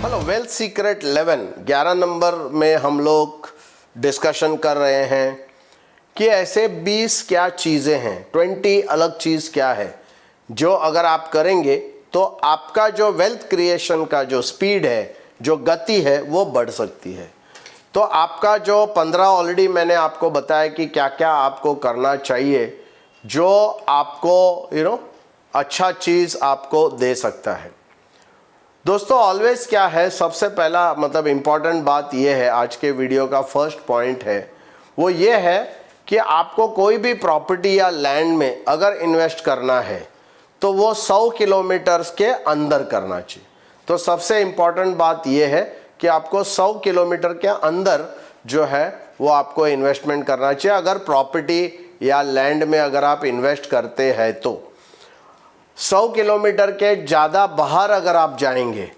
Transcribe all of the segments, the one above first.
Hello, wealth secret 11 number में हम लोग डिस्कशन कर रहे हैं कि ऐसे 20 क्या चीज़ें हैं, 20 अलग चीज़ क्या है जो अगर आप करेंगे तो आपका जो वेल्थ क्रिएशन का जो स्पीड है, जो गति है, वो बढ़ सकती है। तो आपका जो 15 ऑलरेडी मैंने आपको बताया कि क्या क्या आपको करना चाहिए जो आपको अच्छा चीज़ आपको दे सकता है। दोस्तों ऑलवेज क्या है, सबसे पहला मतलब इम्पॉर्टेंट बात यह है, आज के वीडियो का फर्स्ट पॉइंट है वो ये है कि आपको कोई भी प्रॉपर्टी या लैंड में अगर इन्वेस्ट करना है तो वो 100 किलोमीटर्स के अंदर करना चाहिए। तो सबसे इम्पॉर्टेंट बात यह है कि आपको 100 किलोमीटर के अंदर जो है वो आपको इन्वेस्टमेंट करना चाहिए। अगर प्रॉपर्टी या लैंड में अगर आप इन्वेस्ट करते हैं तो 100 किलोमीटर के ज़्यादा बाहर अगर आप जाएंगे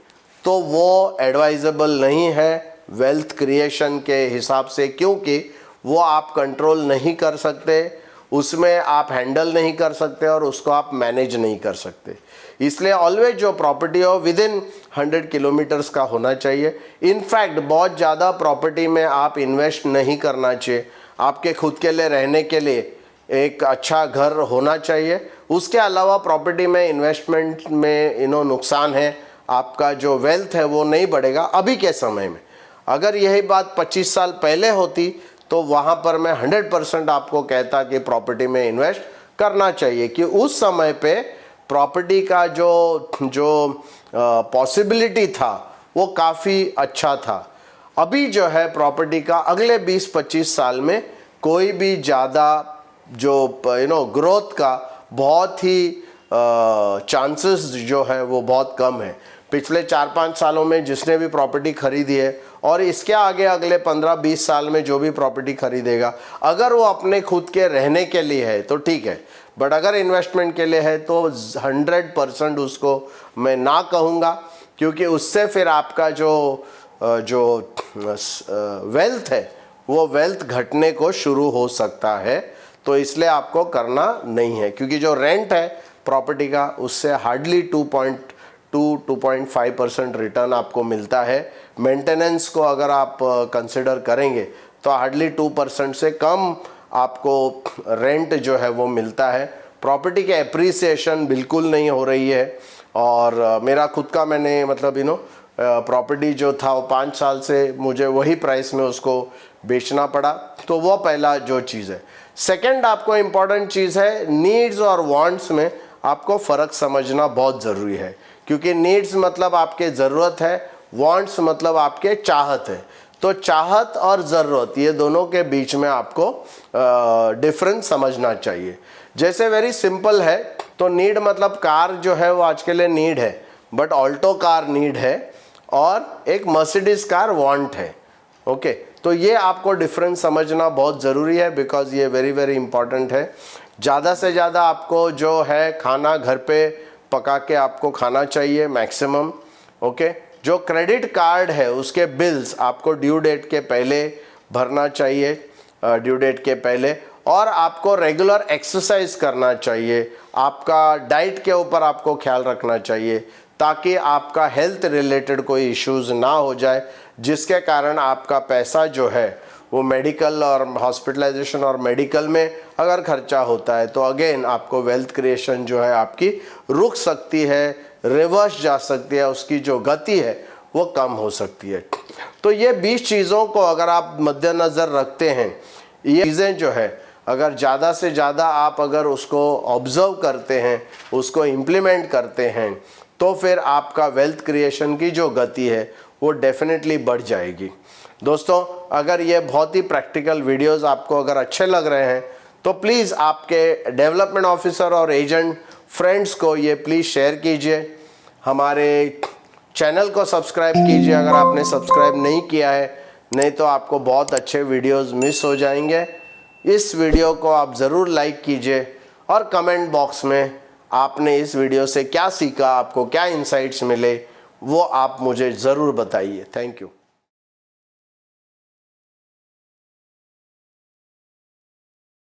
तो वो एडवाइजेबल नहीं है वेल्थ क्रिएशन के हिसाब से, क्योंकि वो आप कंट्रोल नहीं कर सकते, उसमें आप हैंडल नहीं कर सकते और उसको आप मैनेज नहीं कर सकते। इसलिए ऑलवेज जो प्रॉपर्टी हो विद इन 100 किलोमीटर्स का होना चाहिए। इनफैक्ट बहुत ज़्यादा प्रॉपर्टी में आप इन्वेस्ट नहीं करना चाहिए। आपके खुद के लिए रहने के लिए एक अच्छा घर होना चाहिए। उसके अलावा प्रॉपर्टी में इन्वेस्टमेंट में नुकसान है, आपका जो वेल्थ है वो नहीं बढ़ेगा अभी के समय में। अगर यही बात 25 साल पहले होती तो वहाँ पर मैं 100% आपको कहता कि प्रॉपर्टी में इन्वेस्ट करना चाहिए, कि उस समय पे प्रॉपर्टी का जो पॉसिबिलिटी था वो काफ़ी अच्छा था। अभी जो है प्रॉपर्टी का अगले 20-25 साल में कोई भी ज़्यादा जो ग्रोथ का बहुत ही चांसेस जो है वो बहुत कम है। पिछले 4-5 सालों में जिसने भी प्रॉपर्टी खरीदी है और इसके आगे अगले 15-20 साल में जो भी प्रॉपर्टी खरीदेगा, अगर वो अपने खुद के रहने के लिए है तो ठीक है, बट अगर इन्वेस्टमेंट के लिए है तो 100% उसको मैं ना कहूँगा, क्योंकि उससे फिर आपका जो वेल्थ है वो वेल्थ घटने को शुरू हो सकता है। तो इसलिए आपको करना नहीं है, क्योंकि जो रेंट है प्रॉपर्टी का उससे हार्डली 2.5% रिटर्न आपको मिलता है। मेंटेनेंस को अगर आप कंसिडर करेंगे तो हार्डली 2% से कम आपको रेंट जो है वो मिलता है। प्रॉपर्टी के एप्रिसिएशन बिल्कुल नहीं हो रही है। और मेरा खुद का मैंने मतलब प्रॉपर्टी जो था वो 5 साल से मुझे वही प्राइस में उसको बेचना पड़ा। तो वो पहला जो चीज़ है। सेकंड आपको इम्पॉर्टेंट चीज़ है, नीड्स और वांट्स में आपको फ़र्क समझना बहुत ज़रूरी है, क्योंकि नीड्स मतलब आपके ज़रूरत है, वांट्स मतलब आपके चाहत है। तो चाहत और ज़रूरत ये दोनों के बीच में आपको डिफरेंस समझना चाहिए। जैसे वेरी सिंपल है, तो नीड मतलब कार जो है वो आज के लिए नीड है, बट ऑल्टो कार नीड है और एक मर्सिडीज़ कार वांट है। ओके, तो ये आपको डिफरेंस समझना बहुत ज़रूरी है, बिकॉज ये वेरी वेरी इंपॉर्टेंट है। ज़्यादा से ज़्यादा आपको जो है खाना घर पे पका के आपको खाना चाहिए मैक्सिमम। ओके, जो क्रेडिट कार्ड है उसके बिल्स आपको ड्यू डेट के पहले भरना चाहिए, ड्यू डेट के पहले। और आपको रेगुलर एक्सरसाइज करना चाहिए, आपका डाइट के ऊपर आपको ख्याल रखना चाहिए, ताकि आपका हेल्थ रिलेटेड कोई इश्यूज़ ना हो जाए, जिसके कारण आपका पैसा जो है वो मेडिकल और हॉस्पिटलाइजेशन और मेडिकल में अगर खर्चा होता है तो अगेन आपको वेल्थ क्रिएशन जो है आपकी रुक सकती है, रिवर्स जा सकती है, उसकी जो गति है वो कम हो सकती है। तो ये 20 चीज़ों को अगर आप मद्देनज़र रखते हैं, ये चीज़ें जो है अगर ज़्यादा से ज़्यादा आप अगर उसको ऑब्ज़र्व करते हैं, उसको इम्प्लीमेंट करते हैं, तो फिर आपका वेल्थ क्रिएशन की जो गति है वो डेफिनेटली बढ़ जाएगी। दोस्तों अगर ये बहुत ही प्रैक्टिकल वीडियोस आपको अगर अच्छे लग रहे हैं तो प्लीज़ आपके डेवलपमेंट ऑफिसर और एजेंट फ्रेंड्स को ये प्लीज़ शेयर कीजिए। हमारे चैनल को सब्सक्राइब कीजिए अगर आपने सब्सक्राइब नहीं किया है, नहीं तो आपको बहुत अच्छे वीडियोस मिस हो जाएंगे। इस वीडियो को आप ज़रूर लाइक कीजिए और कमेंट बॉक्स में आपने इस वीडियो से क्या सीखा, आपको क्या इंसाइट्स मिले, वो आप मुझे ज़रूर बताइए। Thank you.